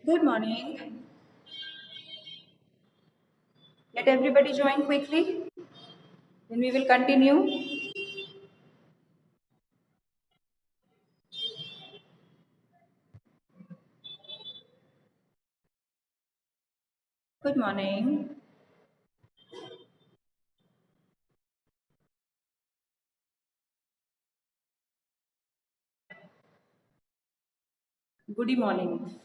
Good morning. Let everybody join quickly. Then we will continue. Good morning. Good morning.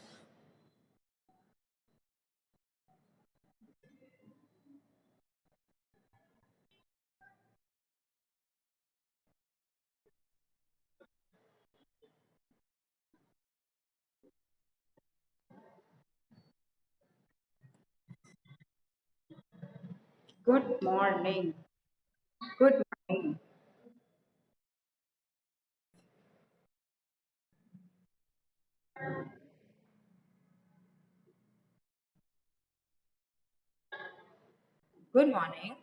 Good morning. Good morning. Good morning.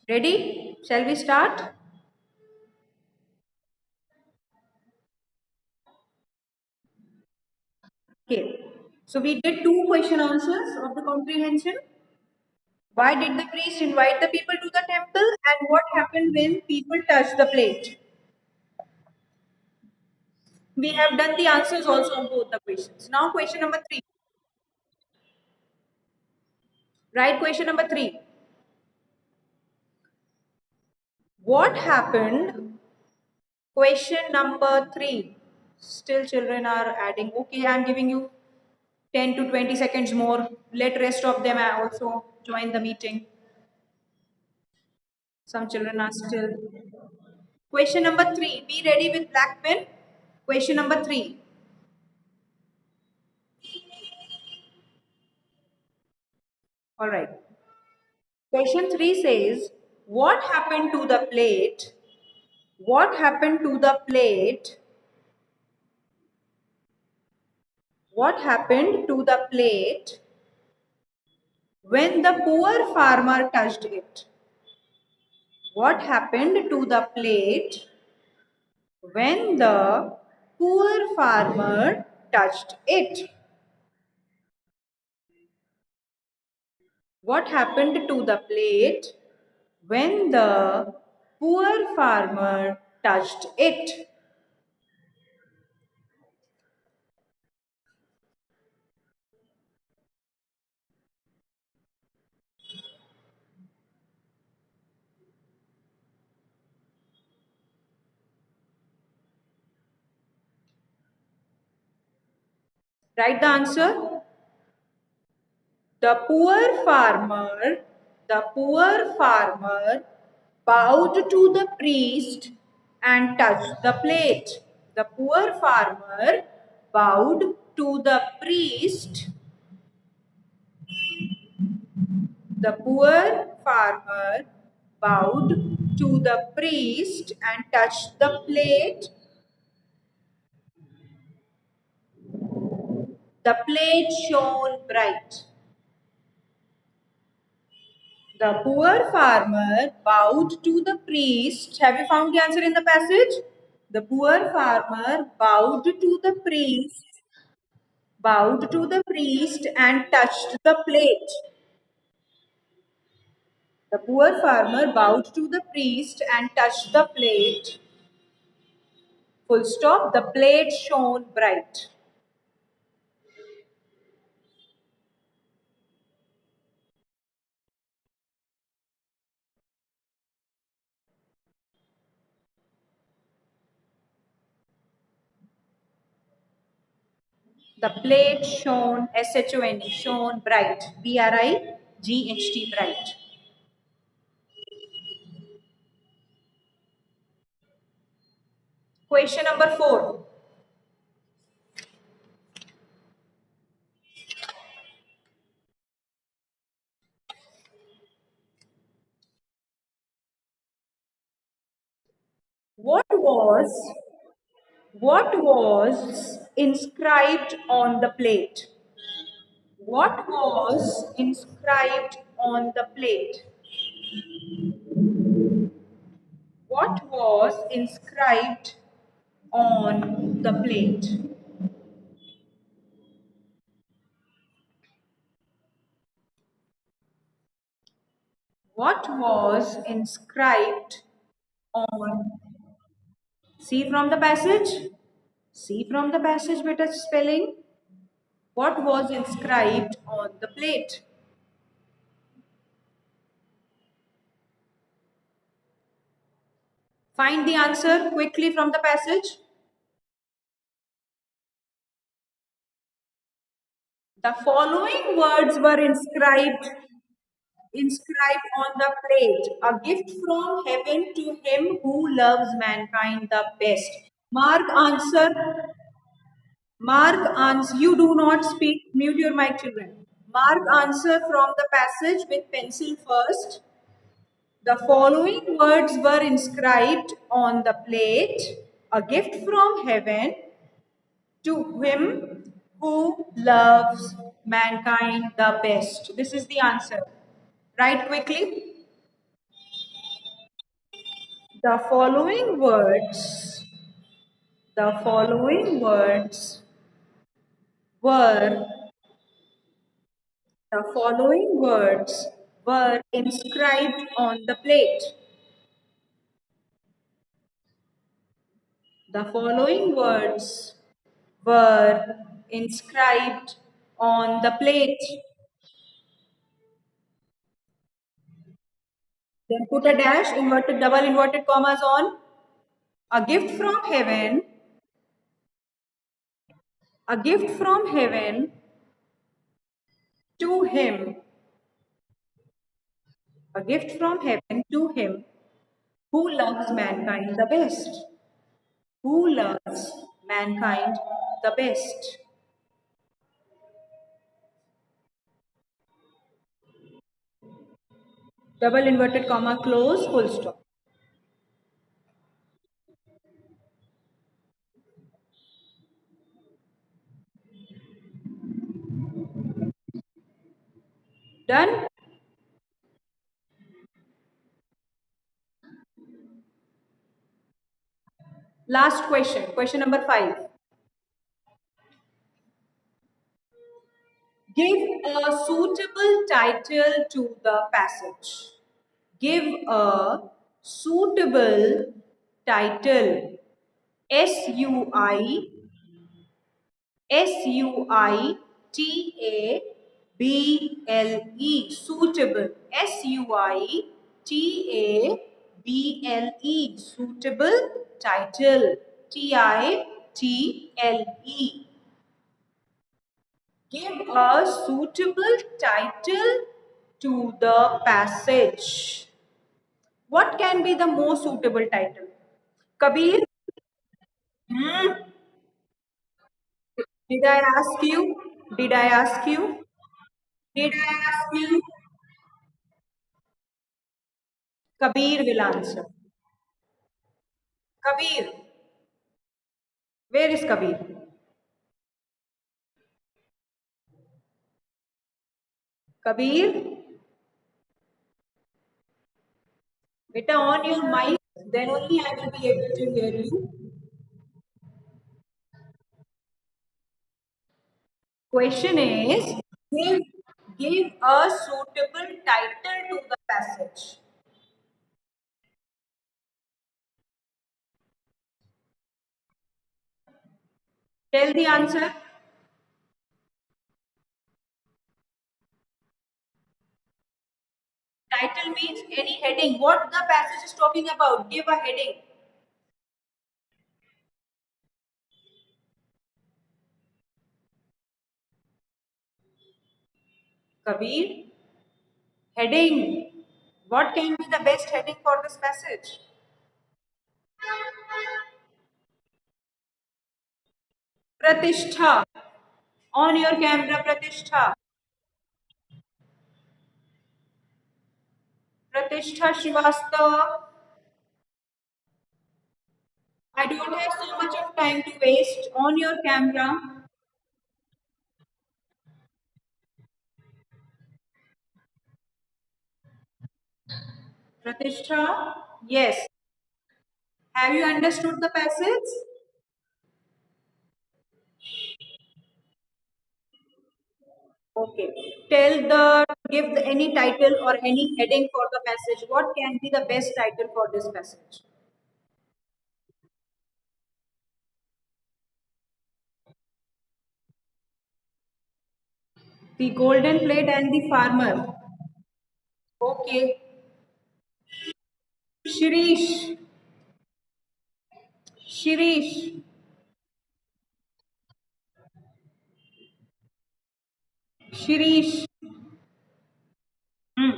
Ready? Shall we start? Okay. So we did two question answers of the comprehension. Why did the priest invite the people to the temple and what happened when people touched the plate? We have done the answers also on both the questions. Now question number 3. Right, question number 3. What happened? Question number 3. Still children are adding. Okay, I'm giving you 10 to 20 seconds more. Let rest of them also join the meeting. Some children are still. Question number 3. Be ready with black pen. Question number 3. All right. Question 3 says, what happened to the plate? What happened to the plate? What happened to the plate when the poor farmer touched it? What happened to the plate when the poor farmer touched it? What happened to the plate when the poor farmer touched it? Write the answer. The poor farmer bowed to the priest and touched the plate. The poor farmer bowed to the priest. The poor farmer bowed to the priest and touched the plate. The plate shone bright. The poor farmer bowed to the priest. Have you found the answer in the passage? The poor farmer bowed to the priest and touched the plate. The poor farmer bowed to the priest and touched the plate. Full stop. The plate shone bright. The plate shone, S-H-O-N-E, shone bright, B-R-I-G-H-T, bright. Question number 4. What was what was inscribed on the plate? What was inscribed on the plate? What was inscribed on the plate? What was inscribed on? See from the passage? See from the passage, beta spelling. What was inscribed on the plate? Find the answer quickly from the passage. The following words were inscribed on the plate, a gift from heaven to him who loves mankind the best. Mark answer. Mark answer. You do not speak. Mute your mic, children. Mark answer from the passage with pencil first. The following words were inscribed on the plate, a gift from heaven to him who loves mankind the best. This is the answer. Write quickly. The following words, the following words were, the following words were inscribed on the plate. The following words were inscribed on the plate. Then put a dash, inverted, double inverted commas on. A gift from heaven, a gift from heaven to him, a gift from heaven to him who loves mankind the best. Who loves mankind the best. Double inverted comma, close, full stop. Done? Last question, question number 5. Give a suitable title to the passage. Give a suitable title. SUI SUITABLE, suitable. SUITABLE, suitable title. TITLE. Give a suitable title to the passage. What can be the most suitable title? Kabir, did I ask you? Did I ask you? Did I ask you? Kabir will answer. Kabir, where is Kabir? Kabir, beta, on your mic, then only I will be able to hear you. Question is, give, give a suitable title to the passage. Tell the answer. Title means any heading. What the passage is talking about. Give a heading. Kabir, heading. What can be the best heading for this passage? Pratishtha. On your camera, Pratishtha. Pratishtha Srivastava. I don't have so much of time to waste. On your camera. Pratishtha. Yes. Have you understood the passage? Okay. Give any title or any heading for the passage. What can be the best title for this passage? The golden plate and the farmer. Okay. Shirish. Shirish. Shirish. Hmm.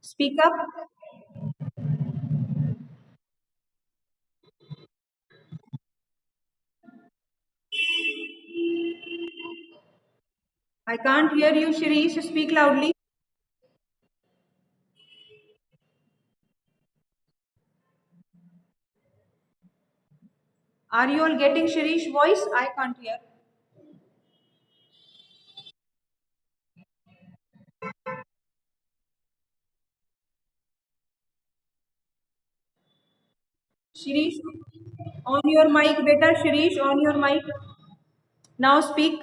Speak up. I can't hear you, Shirish. Speak loudly. Are you all getting Shirish voice? I can't hear. Shirish, on your mic, better. Shirish, on your mic. Now speak.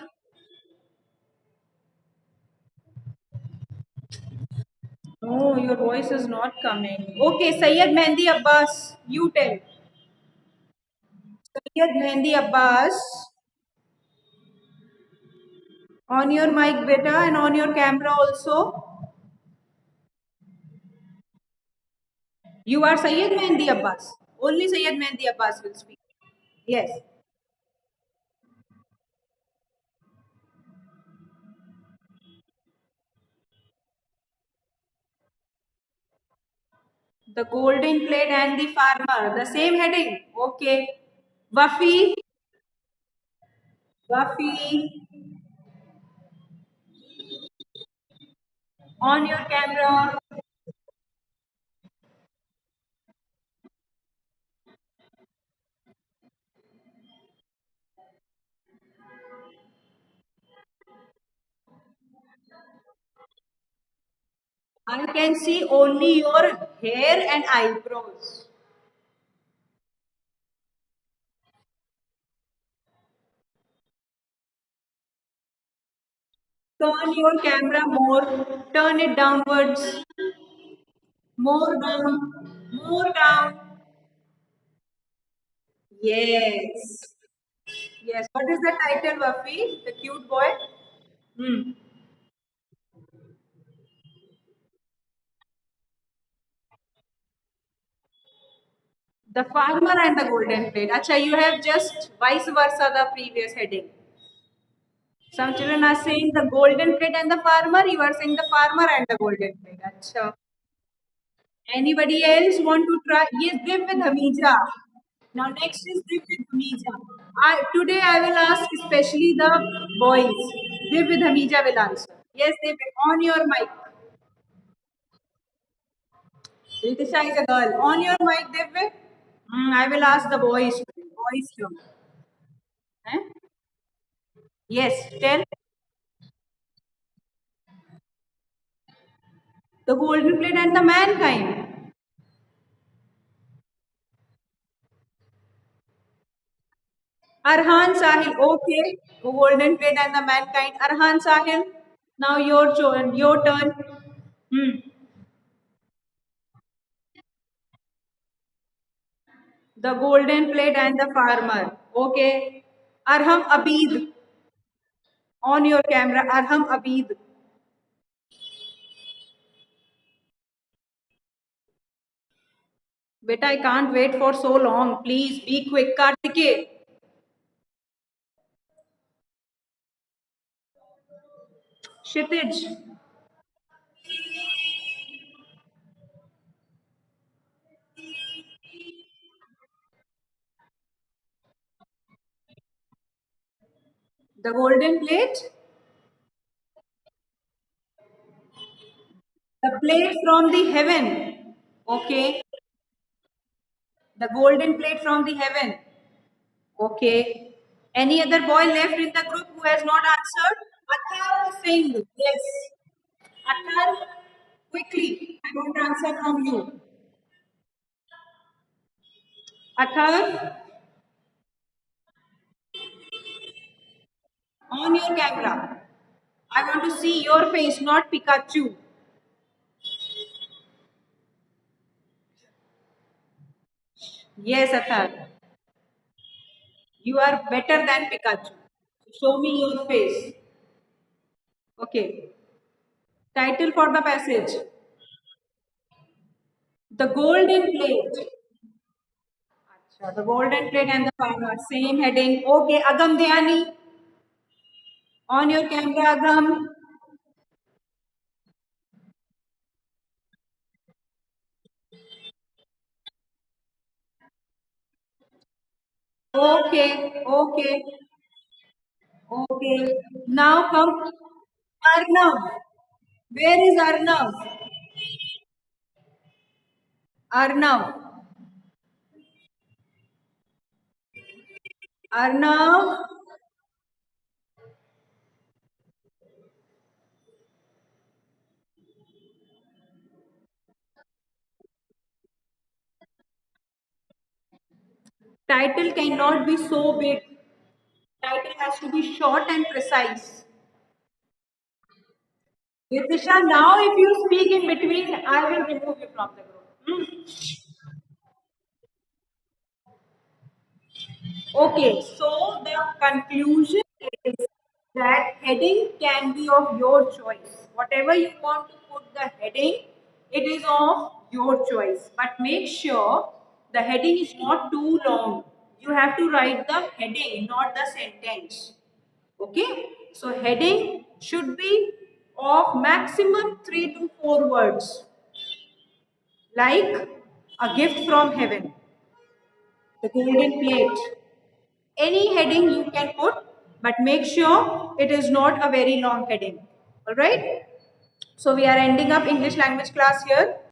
No, your voice is not coming. Okay, Sayyid Mehndi Abbas, you tell. Sayyid Mehndi Abbas, on your mic, beta, and on your camera also. You are Sayyid Mehndi Abbas. Only Sayyid Mehndi Abbas will speak. Yes. The golden plate and the farmer. The same heading. Okay. Wafi, Wafi, on your camera. I can see only your hair and eyebrows. Turn your camera more. Turn it downwards. More down. More down. Yes. Yes. What is the title, Wafi? The cute boy? Hmm. The farmer and the golden plate. Acha, you have just vice versa the previous heading. Some children are saying the golden plate and the farmer. You are saying the farmer and the golden plate. Acha. Anybody else want to try? Yes, Div with Hamija. Now next is Div with Hamija. Today I will ask especially the boys. Div with Hamija will answer. Yes, Div, on your mic. Ritisha is a girl. On your mic, Div. I will ask the boys. Boys too. Eh? Yes, tell. The golden plate and the mankind. Arhan Sahil. Okay. The golden plate and the mankind. Arhan Sahil. Now your turn. Your turn. Hmm. The golden plate and the farmer. Okay. Arham Abid. On your camera. Arham Abid. Beta, I can't wait for so long. Please be quick. Kartike. Kshitij. The golden plate. The plate from the heaven. Okay. The golden plate from the heaven. Okay. Any other boy left in the group who has not answered? Athar Singh. Yes. Athar, quickly. I want answer from you. Athar, on your camera. I want to see your face, not Pikachu. Yes, Athar. You are better than Pikachu. Show me your face. Okay. Title for the passage. The golden plate. Acha, the golden plate and the farmer. Same heading. Okay, Agam Dhyani. On your camera, Agam. Okay, okay, okay. Now come Arnav. Where is Arnav? Arnav. Arnav. Title cannot be so big. Title has to be short and precise. Ritisha, now if you speak in between, I will remove you from the group. Okay, so the conclusion is that heading can be of your choice. Whatever you want to put the heading, it is of your choice. But make sure the heading is not too long. You have to write the heading, not the sentence. Okay, so heading should be of maximum 3 to 4 words, like a gift from heaven, the golden plate. Any heading you can put, but make sure it is not a very long heading. All right. So we are ending up English language class here.